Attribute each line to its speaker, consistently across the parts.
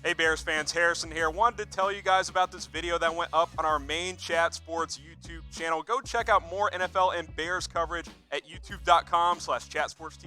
Speaker 1: Hey Bears fans, Harrison here. Wanted to tell you guys about this video that went up on our main Chat Sports YouTube channel. Go check out more NFL and Bears coverage at youtube.com/chatsportstv.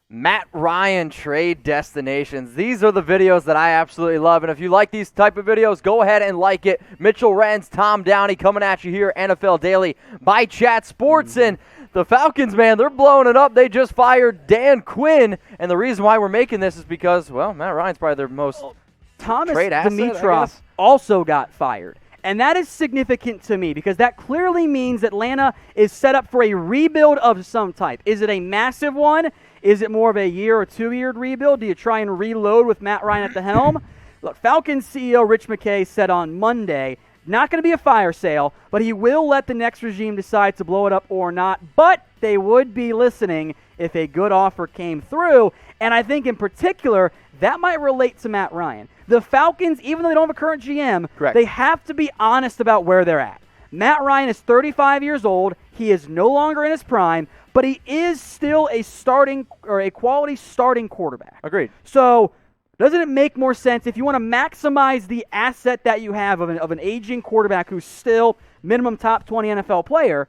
Speaker 2: Matt Ryan trade destinations. These are the videos that I absolutely love. And if you like these type of videos, go ahead and like it. Mitchell Renz, Tom Downey coming at you here, NFL Daily by Chat Sports. And the Falcons, man, they're blowing it up. They just fired Dan Quinn. And the reason why we're making this is because, well, Matt Ryan's probably their most trade asset,
Speaker 3: Dimitroff also got fired. And that is significant to me because that clearly means Atlanta is set up for a rebuild of some type. Is it a massive one? Is it more of a year or 2-year rebuild? Do you try and reload with Matt Ryan at the helm? Look, Falcons CEO Rich McKay said on Monday, not going to be a fire sale, but he will let the next regime decide to blow it up or not. But they would be listening if a good offer came through. And I think in particular, that might relate to Matt Ryan. The Falcons, even though they don't have a current GM,
Speaker 2: Correct.
Speaker 3: They have to be honest about where they're at. Matt Ryan is 35 years old. He is no longer in his prime, but he is still a quality starting quarterback.
Speaker 2: Agreed.
Speaker 3: So doesn't it make more sense if you want to maximize the asset that you have of an aging quarterback who's still minimum top 20 NFL player?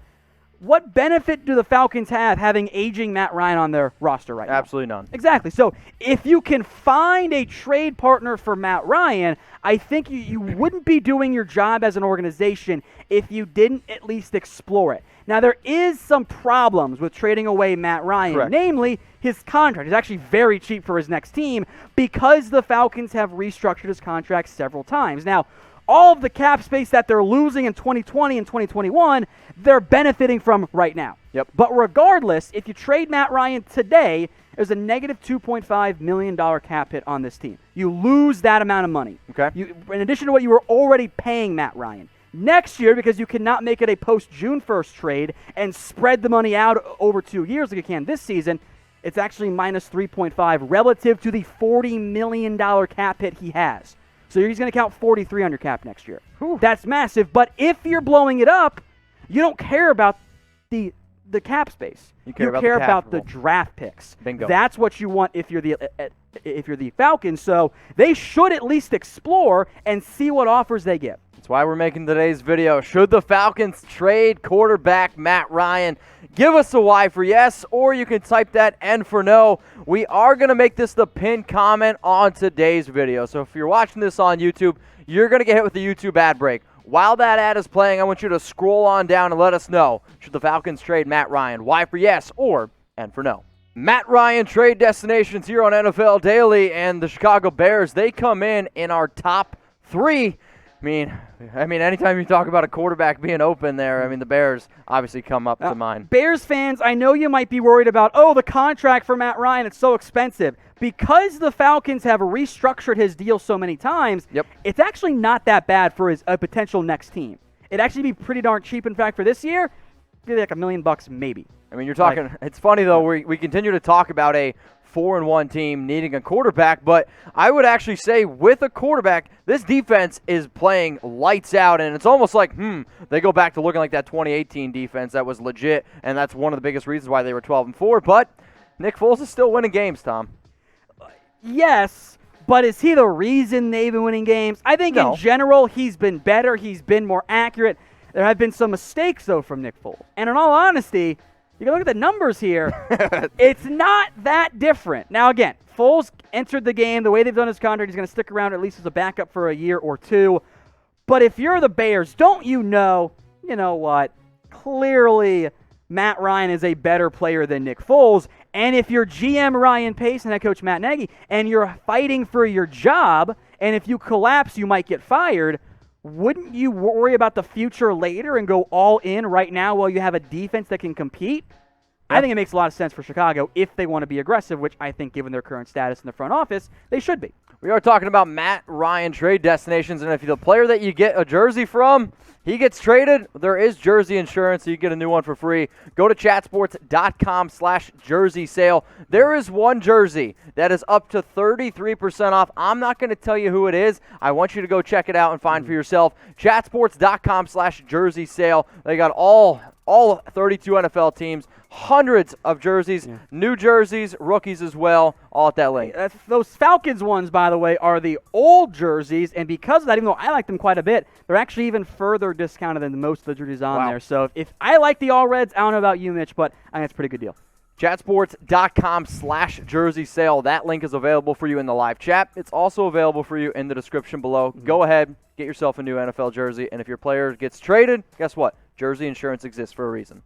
Speaker 3: What benefit do the Falcons have having aging Matt Ryan on their roster right now?
Speaker 2: Absolutely none.
Speaker 3: Exactly. So if you can find a trade partner for Matt Ryan, I think you wouldn't be doing your job as an organization if you didn't at least explore it. Now, there is some problems with trading away Matt Ryan,
Speaker 2: Correct.
Speaker 3: Namely his contract. He's actually very cheap for his next team because the Falcons have restructured his contract several times. Now, all of the cap space that they're losing in 2020 and 2021, they're benefiting from right now.
Speaker 2: Yep.
Speaker 3: But regardless, if you trade Matt Ryan today, there's a negative $2.5 million cap hit on this team. You lose that amount of money.
Speaker 2: Okay.
Speaker 3: In addition to what you were already paying Matt Ryan. Next year, because you cannot make it a post-June 1st trade and spread the money out over 2 years like you can this season, it's actually minus 3.5 relative to the $40 million cap hit he has. So he's going to count 43 on your cap next year.
Speaker 2: Whew.
Speaker 3: That's massive. But if you're blowing it up, you don't care about the cap space.
Speaker 2: You care about
Speaker 3: the draft picks.
Speaker 2: Bingo.
Speaker 3: That's what you want if you're the Falcons. So they should at least explore and see what offers they get.
Speaker 2: That's why we're making today's video. Should the Falcons trade quarterback Matt Ryan? Give us a Y for yes, or you can type that N for no. We are going to make this the pinned comment on today's video. So if you're watching this on YouTube, you're going to get hit with the YouTube ad break. While that ad is playing, I want you to scroll on down and let us know, should the Falcons trade Matt Ryan? Y for yes, or N for no. Matt Ryan trade destinations here on NFL Daily, and the Chicago Bears, they come in our top 3. I mean, anytime you talk about a quarterback being open there, the Bears obviously come up to mind.
Speaker 3: Bears fans, I know you might be worried about, the contract for Matt Ryan, it's so expensive. Because the Falcons have restructured his deal so many times,
Speaker 2: Yep.
Speaker 3: It's actually not that bad for a potential next team. It'd actually be pretty darn cheap. In fact, for this year, maybe like $1 million maybe.
Speaker 2: You're talking. It's funny though. We continue to talk about a 4-1 team needing a quarterback, but I would actually say with a quarterback, this defense is playing lights out, and it's almost like they go back to looking like that 2018 defense that was legit, and that's one of the biggest reasons why they were 12-4. But Nick Foles is still winning games, Tom.
Speaker 3: Yes, but is he the reason they've been winning games? I think
Speaker 2: No.
Speaker 3: in general he's been better. He's been more accurate. There have been some mistakes, though, from Nick Foles. And in all honesty, you can look at the numbers here. It's not that different. Now, again, Foles entered the game. The way they've done his contract, he's going to stick around at least as a backup for a year or two. But if you're the Bears, don't you know what? Clearly, Matt Ryan is a better player than Nick Foles. And if you're GM Ryan Pace and head coach Matt Nagy, and you're fighting for your job, and if you collapse, you might get fired, wouldn't you worry about the future later and go all in right now while you have a defense that can compete? I think it makes a lot of sense for Chicago if they want to be aggressive, which I think, given their current status in the front office, they should be.
Speaker 2: We are talking about Matt Ryan trade destinations, and if the player that you get a jersey from, he gets traded, there is jersey insurance, so you get a new one for free. Go to chatsports.com/jersey sale. There is one jersey that is up to 33% off. I'm not going to tell you who it is. I want you to go check it out and find for yourself. Chatsports.com/jersey sale. They got all all 32 NFL teams, hundreds of jerseys, new jerseys, rookies as well, all at that link.
Speaker 3: Those Falcons ones, by the way, are the old jerseys, and because of that, even though I like them quite a bit, they're actually even further discounted than most of the jerseys on there. So if I like the all reds, I don't know about you, Mitch, but I think it's a pretty good deal.
Speaker 2: Chatsports.com/jersey sale. That link is available for you in the live chat. It's also available for you in the description below. Go ahead, get yourself a new NFL jersey, and if your player gets traded, guess what? Jersey insurance exists for a reason.